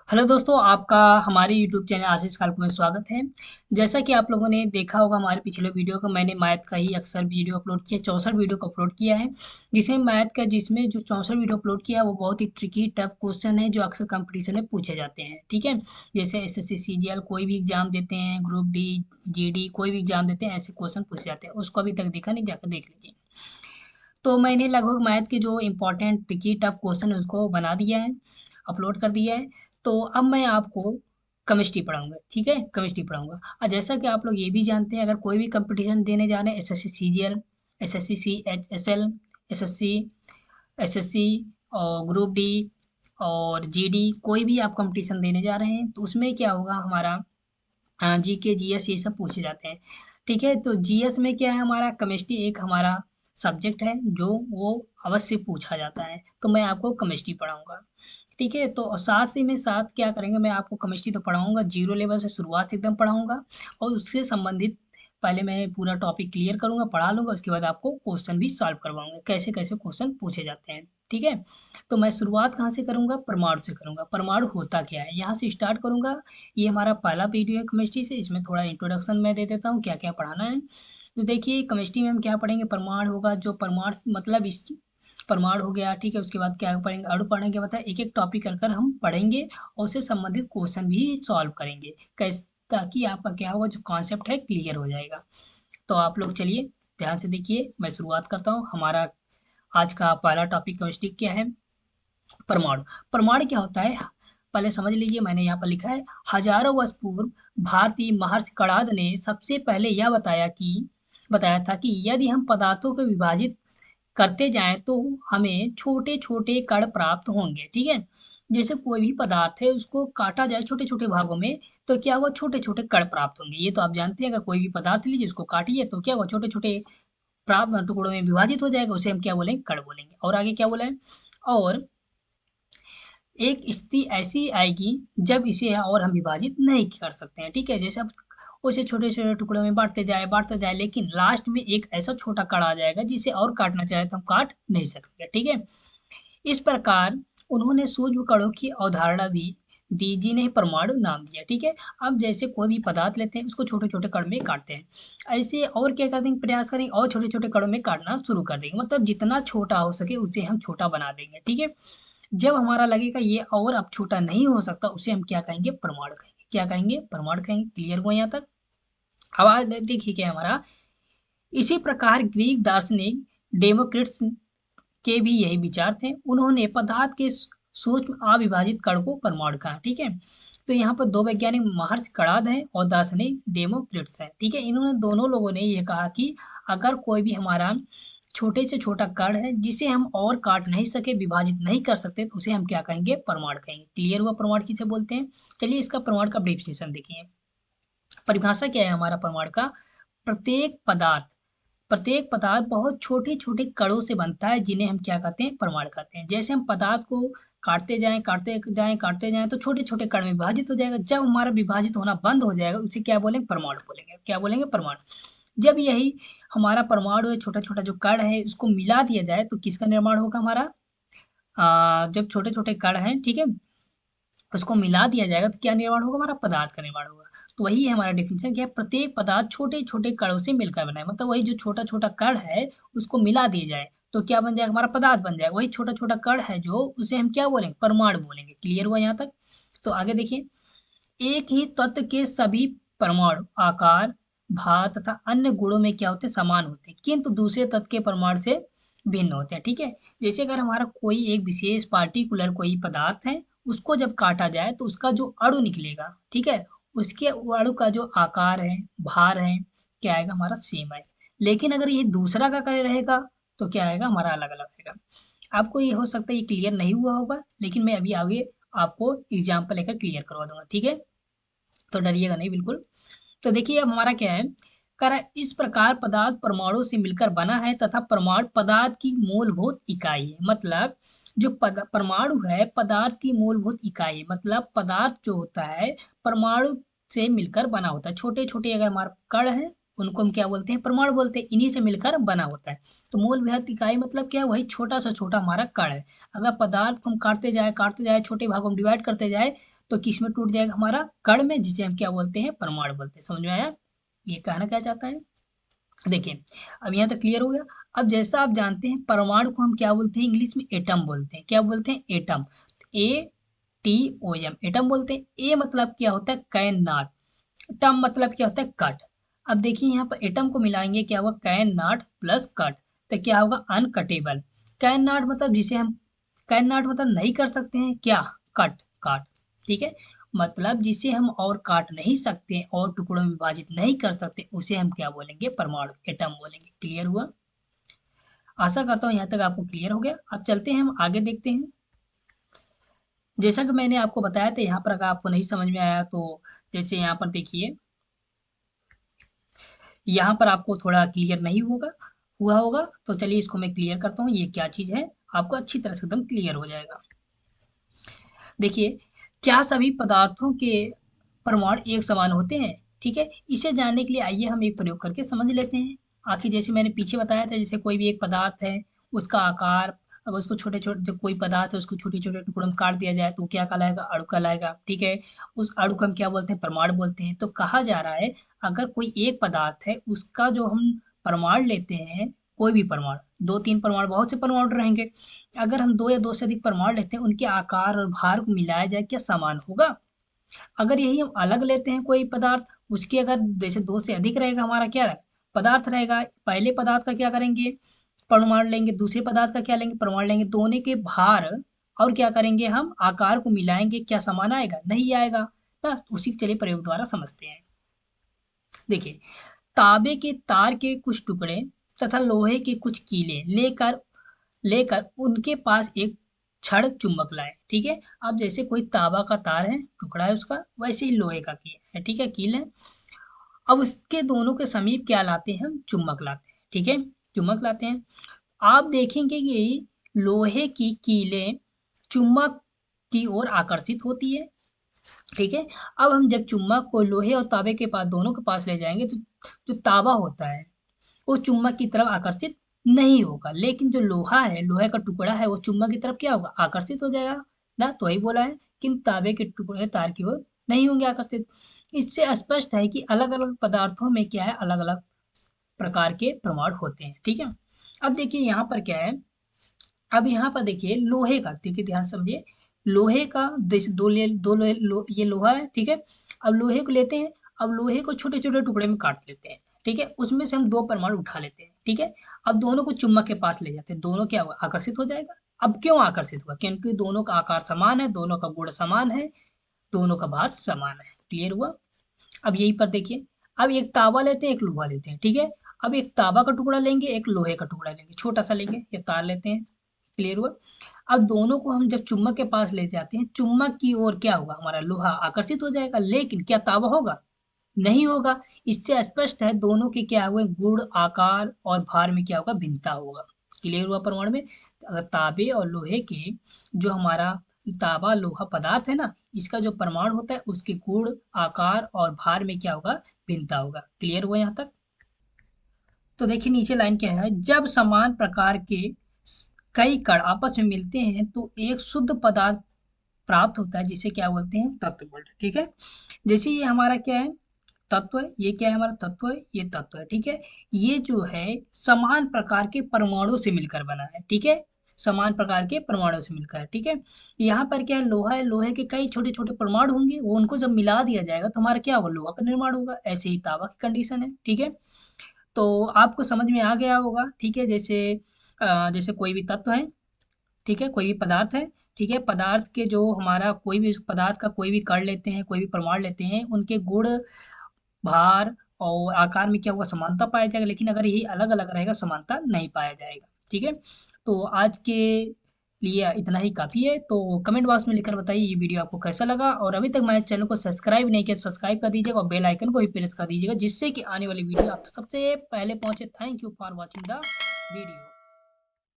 Hello दोस्तों, आपका हमारे यूट्यूब चैनल आशीष काल्प में स्वागत है। जैसा कि आप लोगों ने देखा होगा हमारे पिछले वीडियो को, मैंने मैथ का ही अक्सर वीडियो अपलोड किया, 64 वीडियो को अपलोड किया है। जिसमें जो 64 वीडियो अपलोड किया है वो बहुत ही ट्रिकी टफ क्वेश्चन है जो अक्सर कंपटीशन में पूछे जाते हैं। ठीक है, जैसे एसएससी सीजीएल कोई भी एग्जाम देते हैं, ग्रुप डी, जीडी कोई भी एग्जाम देते हैं, ऐसे क्वेश्चन पूछे जाते हैं। उसको अभी तक देखा नहीं, जाकर देख लीजिए। तो मैंने लगभग मैथ के जो इम्पोर्टेंट ट्रिकी टफ क्वेश्चन है उसको बना दिया है, अपलोड कर दिया है। तो अब मैं आपको केमिस्ट्री पढ़ाऊंगा। ठीक है, केमिस्ट्री पढ़ाऊंगा। और जैसा कि आप लोग ये भी जानते हैं, अगर कोई भी कंपटीशन देने जा रहे हैं, SSC CGL, SSC CHSL, SSC SSC और ग्रुप डी और जीडी, कोई भी आप कंपटीशन देने जा रहे हैं तो उसमें क्या होगा, हमारा जीके जीएस ये सब पूछे जाते हैं। ठीक है, तो जीएस में क्या है, हमारा केमिस्ट्री एक हमारा सब्जेक्ट है जो वो अवश्य पूछा जाता है। तो मैं आपको केमिस्ट्री पढ़ाऊंगा। ठीक है, तो साथ ही में साथ क्या करेंगे, मैं आपको केमिस्ट्री तो पढ़ाऊंगा, जीरो लेवल से शुरुआत से एकदम पढ़ाऊंगा। और उससे संबंधित पहले मैं पूरा टॉपिक क्लियर करूंगा, पढ़ा लूंगा, उसके बाद आपको क्वेश्चन भी सॉल्व करवाऊंगा, कैसे कैसे क्वेश्चन पूछे जाते हैं। ठीक है, तो मैं शुरुआत कहाँ से करूंगा, परमाणु से करूंगा। परमाणु होता क्या है, यहाँ से स्टार्ट करूंगा। ये हमारा पहला वीडियो है केमिस्ट्री से, इसमें थोड़ा इंट्रोडक्शन मैं दे देता हूँ क्या क्या पढ़ाना है। तो देखिए, केमिस्ट्री में हम क्या पढ़ेंगे, परमाणु होगा, जो परमाणु मतलब इस परमाणु हो गया। ठीक है, उसके बाद क्या पढ़ेंगे, अणु पढ़ेंगे, मतलब एक एक टॉपिक कर कर हम पढ़ेंगे और उससे संबंधित क्वेश्चन भी सॉल्व करेंगे, कैसे, ताकि आपका क्या होगा, जो कॉन्सेप्ट है क्लियर हो जाएगा। तो आप लोग चलिए ध्यान से देखिए, मैं शुरुआत करता हूँ। हमारा आज का पहला टॉपिक केमिस्ट्री क्या है, परमाणु। परमाणु क्या होता है, पहले समझ लीजिए। मैंने यहाँ पर लिखा है, हजारों वर्ष पूर्व भारतीय महर्षि कणाद ने सबसे पहले यह बताया था कि यदि हम पदार्थों को विभाजित करते जाएं तो हमें छोटे छोटे कण प्राप्त होंगे। ठीक है, जैसे कोई भी पदार्थ है उसको काटा जाए छोटे छोटे भागों में, तो क्या होगा, छोटे छोटे कण प्राप्त होंगे। ये तो आप जानते हैं, अगर कोई भी पदार्थ लीजिए उसको काटिए तो क्या होगा, छोटे छोटे प्राप्त टुकड़ों में विभाजित हो जाएगा, उसे हम क्या बोलेंगे, कण बोलेंगे। और आगे क्या बोला है, और एक स्थिति ऐसी आएगी जब इसे और हम विभाजित नहीं कर सकते हैं। ठीक है, जैसे अब उसे छोटे छोटे टुकड़ों में बांटते जाए, लेकिन लास्ट में एक ऐसा छोटा कण आ जाएगा जिसे और काटना चाहे तो हम काट नहीं सकेंगे। ठीक है, इस प्रकार उन्होंने सूक्ष्म कणों की अवधारणा भी दी, जिन्हें परमाणु नाम दिया। ठीक है, अब जैसे कोई भी पदार्थ लेते हैं उसको छोटे छोटे कण में काटते हैं, ऐसे और क्या करते हैं, प्रयास करेंगे और छोटे छोटे कणों में काटना शुरू कर देंगे, मतलब जितना छोटा हो सके उसे हम छोटा बना देंगे। ठीक है, जब हमारा लगेगा ये और अब छोटा नहीं हो सकता, उसे हम क्या कहेंगे, परमाणु कहेंगे। क्या कहेंगे, परमाणु कहेंगे। क्लियर हुआ यहाँ तक। अब देखिए क्या है हमारा, इसी प्रकार ग्रीक दार्शनिक डेमोक्रिटस के भी यही विचार थे। उन्होंने पदार्थ के सूक्ष्म अविभाजित कण को परमाणु कहा। ठीक है, तो यहाँ पर दो वैज्ञानिक महर्षि कणाद हैं और दार्शनिक डेमोक्रिटस हैं। ठीक है, इन्होंने दोनों लोगों ने ये कहा कि अगर कोई भी हमारा छोटे से छोटा कण है जिसे हम और काट नहीं सके, विभाजित नहीं कर सकते, तो उसे हम क्या कहेंगे, परमाणु कहेंगे। क्लियर हुआ, परमाणु किसे बोलते हैं। चलिए इसका परमाणु का डेफिनेशन देखिए। परिभाषा क्या है हमारा परमाणु का, प्रत्येक पदार्थ बहुत छोटे छोटे कणों से बनता है, जिन्हें हम क्या कहते हैं, परमाणु कहते हैं। जैसे हम पदार्थ को काटते जाएं तो छोटे छोटे कण में विभाजित हो जाएगा। जब हमारा विभाजित होना बंद हो जाएगा उसे क्या बोलेंगे, परमाणु बोलेंगे। क्या बोलेंगे, परमाणु। जब यही हमारा परमाणु है, छोटा छोटा जो कण है उसको मिला दिया जाए तो किसका निर्माण होगा हमारा, जब छोटे छोटे कण हैं, ठीक है, उसको मिला दिया जाएगा तो क्या निर्माण होगा, हमारा पदार्थ का निर्माण होगा। तो वही है हमारा डेफिनेशन, क्या है, प्रत्येक पदार्थ छोटे छोटे कणों से मिलकर बना है, मतलब वही जो छोटा छोटा कण है उसको मिला दिया जाए तो क्या बन जाएगा, हमारा पदार्थ बन जाएगा। वही छोटा छोटा कण है जो, उसे हम क्या बोलेंगे, परमाणु बोलेंगे। क्लियर हुआ यहाँ तक। तो आगे देखिए, एक ही तत्व के सभी परमाणु आकार, भार तथा अन्य गुणों में क्या होते हैं, समान होते हैं, किंतु दूसरे तत्व के परमाणु से भिन्न होते हैं। ठीक है, जैसे अगर हमारा कोई एक विशेष पार्टिकुलर कोई पदार्थ है, उसको जब काटा जाए तो उसका जो अणु निकलेगा, ठीक है, उसके अणु का जो आकार है, भार है, क्या आएगा, हमारा सेम आएगा। लेकिन अगर ये दूसरा का करे रहेगा तो क्या आएगा, हमारा अलग अलग आएगा। आपको ये हो सकता है ये क्लियर नहीं हुआ होगा, लेकिन मैं अभी आगे आपको एग्जाम्पल लेकर क्लियर करवा दूंगा। ठीक है, तो डरिएगा नहीं बिल्कुल। तो देखिए अब हमारा क्या है, कह रहा है इस प्रकार पदार्थ परमाणु से मिलकर बना है तथा परमाणु पदार्थ की मूलभूत इकाई है। मतलब जो परमाणु है पदार्थ की मूलभूत इकाई है, मतलब पदार्थ जो होता है परमाणु से मिलकर बना होता है। छोटे छोटे अगर हमारे कण है उनको हम क्या बोलते हैं, परमाणु बोलते हैं। इन्हीं से मिलकर बना होता है। तो मोल वृहत इकाई मतलब क्या है, वही छोटा से छोटा हमारा कण है। अगर पदार्थ को हम काटते जाए छोटे भागों में डिवाइड करते जाए तो किस में टूट जाएगा, हमारा कण में, जिसे हम क्या बोलते हैं, परमाणु बोलते हैं। समझ में आया ये कहना क्या चाहता है। देखिए अब यहाँ तक क्लियर हो गया। अब जैसा आप जानते हैं परमाणु को हम क्या बोलते हैं, इंग्लिश में एटम बोलते हैं। क्या बोलते हैं, एटम। ATOM एटम बोलते हैं। ए मतलब क्या होता है, कैन नॉट। टम मतलब क्या होता है, कट। अब देखिए यहाँ पर एटम को मिलाएंगे, क्या होगा, कैन नॉट प्लस कट, तो क्या होगा, अनकटेबल। कैन नॉट मतलब जिसे हम, कैन नॉट मतलब नहीं कर सकते हैं क्या, कट, काट। ठीक है, मतलब जिसे हम और काट नहीं सकते और टुकड़ों में विभाजित नहीं कर सकते उसे हम क्या बोलेंगे, परमाणु, एटम बोलेंगे। क्लियर हुआ। आशा करता हूँ यहाँ तक आपको क्लियर हो गया। अब चलते हैं हम आगे देखते हैं। जैसा कि मैंने आपको बताया था, यहाँ पर अगर आपको नहीं समझ में आया तो जैसे यहाँ पर देखिए, यहाँ पर आपको थोड़ा क्लियर नहीं हुआ होगा, तो चलिए इसको मैं क्लियर करता हूँ, ये क्या चीज़ है, आपको अच्छी तरह से एकदम क्लियर हो जाएगा। देखिए, क्या सभी पदार्थों के परमाणु एक समान होते हैं? ठीक है, इसे जानने के लिए आइए हम एक प्रयोग करके समझ लेते हैं। आखिर जैसे मैंने पीछे बताया था, जैसे कोई भी एक पदार्थ है, उसका आकार, अगर उसको छोटे छोटे, जब कोई पदार्थ है उसको छोटे छोटे टुकड़ों में काट दिया जाए तो वो क्या कहलाएगा, अणु कहलाएगा। ठीक है, उस अणु को हम क्या बोलते हैं, परमाणु बोलते हैं। तो कहा जा रहा है, अगर कोई एक पदार्थ है उसका जो हम परमाणु लेते हैं, कोई भी परमाणु, दो तीन परमाणु, बहुत से परमाणु रहेंगे, अगर हम दो या दो से अधिक परमाणु लेते हैं, उनके आकार और भार को मिलाया जाए, क्या समान होगा? अगर यही हम अलग लेते हैं कोई पदार्थ, उसके अगर जैसे दो से अधिक रहेगा, हमारा क्या पदार्थ रहेगा, पहले पदार्थ का क्या करेंगे, परमाणु लेंगे, दूसरे पदार्थ का क्या लेंगे, परमाणु लेंगे, दोनों के भार और क्या करेंगे, हम आकार को मिलाएंगे, क्या समान आएगा, नहीं आएगा ना। उसी के चलिए प्रयोग द्वारा समझते हैं। देखिए, तांबे के तार के कुछ टुकड़े तथा लोहे के कुछ कीले लेकर लेकर उनके पास एक छड़ चुंबक लाए। ठीक है, अब जैसे कोई तांबा का तार है, टुकड़ा है उसका, वैसे ही लोहे का कील है, ठीक है, कील है। अब उसके दोनों के समीप क्या लाते हैं, हम चुंबक लाते हैं। ठीक है, चुंबक लाते हैं। आप देखेंगे कि लोहे की कीलें चुंबक की ओर आकर्षित होती है। ठीक है, अब हम जब चुंबक को लोहे और तांबे के पास, दोनों के पास ले जाएंगे, तो जो तांबा होता है वो चुम्बक की तरफ आकर्षित नहीं होगा, लेकिन जो लोहा है, लोहे का टुकड़ा है, वो चुम्बक की तरफ क्या होगा, आकर्षित हो जाएगा ना। तो वही बोला है कि तांबे के टुकड़े तार की ओर नहीं होंगे आकर्षित। इससे स्पष्ट है कि अलग अलग पदार्थों में क्या है, अलग अलग प्रकार के परमाणु होते हैं। ठीक है, अब देखिए यहाँ पर क्या है, अब यहाँ पर देखिए लोहे का, देखिए ध्यान से समझिए, लोहे का जैसे ये लोहा है। ठीक है, अब लोहे को लेते हैं, अब लोहे को छोटे छोटे टुकड़े में काट लेते हैं। ठीक है, उसमें से हम दो परमाणु उठा लेते हैं। ठीक है, अब दोनों को चुम्बक के पास ले जाते हैं, दोनों क्या होगा, आकर्षित हो जाएगा। अब क्यों आकर्षित हुआ, क्योंकि दोनों का आकार समान है, दोनों का गुण समान है, दोनों का भार समान है। क्लियर हुआ। अब यहीं पर देखिए, अब एक तांबा लेते हैं, एक लोहा लेते हैं। ठीक है, अब एक तांबा का टुकड़ा लेंगे, एक लोहे का टुकड़ा लेंगे, छोटा सा लेंगे, ये तार लेते हैं। क्लियर हुआ। अब दोनों को हम जब चुम्बक के पास ले जाते हैं, चुम्बक की ओर क्या होगा, हमारा लोहा आकर्षित हो जाएगा, लेकिन क्या तांबा होगा, नहीं होगा। इससे स्पष्ट है दोनों के क्या हुए, गुण, आकार और भार में क्या होगा, भिन्नता होगा। क्लियर हुआ। परमाणु में अगर तांबे और लोहे के, जो हमारा तांबा लोहा पदार्थ है ना, इसका जो परमाणु होता है उसके गुण, आकार और भार में क्या होगा, भिन्नता होगा। क्लियर हुआ यहाँ तक। तो देखिए नीचे लाइन क्या है, जब समान प्रकार के कई कण आपस में मिलते हैं तो एक शुद्ध पदार्थ प्राप्त होता है, जिसे क्या बोलते हैं, तत्व बोलते हैं। ठीक है, जैसे ये हमारा क्या है, तत्व है, ये क्या है, हमारा तत्व है, ये तत्व है। ठीक है, ये जो है समान प्रकार के परमाणु से मिलकर बना है। ठीक है, समान प्रकार के परमाणु से मिलकर है। ठीक है, यहाँ पर क्या है, लोहा है, लोहे के कई छोटे छोटे परमाणु होंगे, वो उनको जब मिला दिया जाएगा तो हमारा क्या होगा, लोहा का निर्माण होगा। ऐसे ही तांबा की कंडीशन है। ठीक है, तो आपको समझ में आ गया होगा। ठीक है, जैसे जैसे कोई भी तत्व है, ठीक है, कोई भी पदार्थ है, ठीक है, पदार्थ के जो हमारा कोई भी पदार्थ का कोई भी कण लेते हैं, कोई भी परमाणु लेते हैं, उनके गुण, भार और आकार में क्या होगा, समानता पाया जाएगा, लेकिन अगर यही अलग अलग रहेगा, समानता नहीं पाया जाएगा। ठीक है, तो आज के लिए इतना ही काफ़ी है। तो कमेंट बॉक्स में लिखकर बताइए ये वीडियो आपको कैसा लगा, और अभी तक हमारे चैनल को सब्सक्राइब नहीं किया तो सब्सक्राइब कर दीजिएगा और बेल आइकन को भी प्रेस कर दीजिएगा, जिससे कि आने वाली वीडियो आप सबसे पहले पहुंचे। Thank you for watching the video.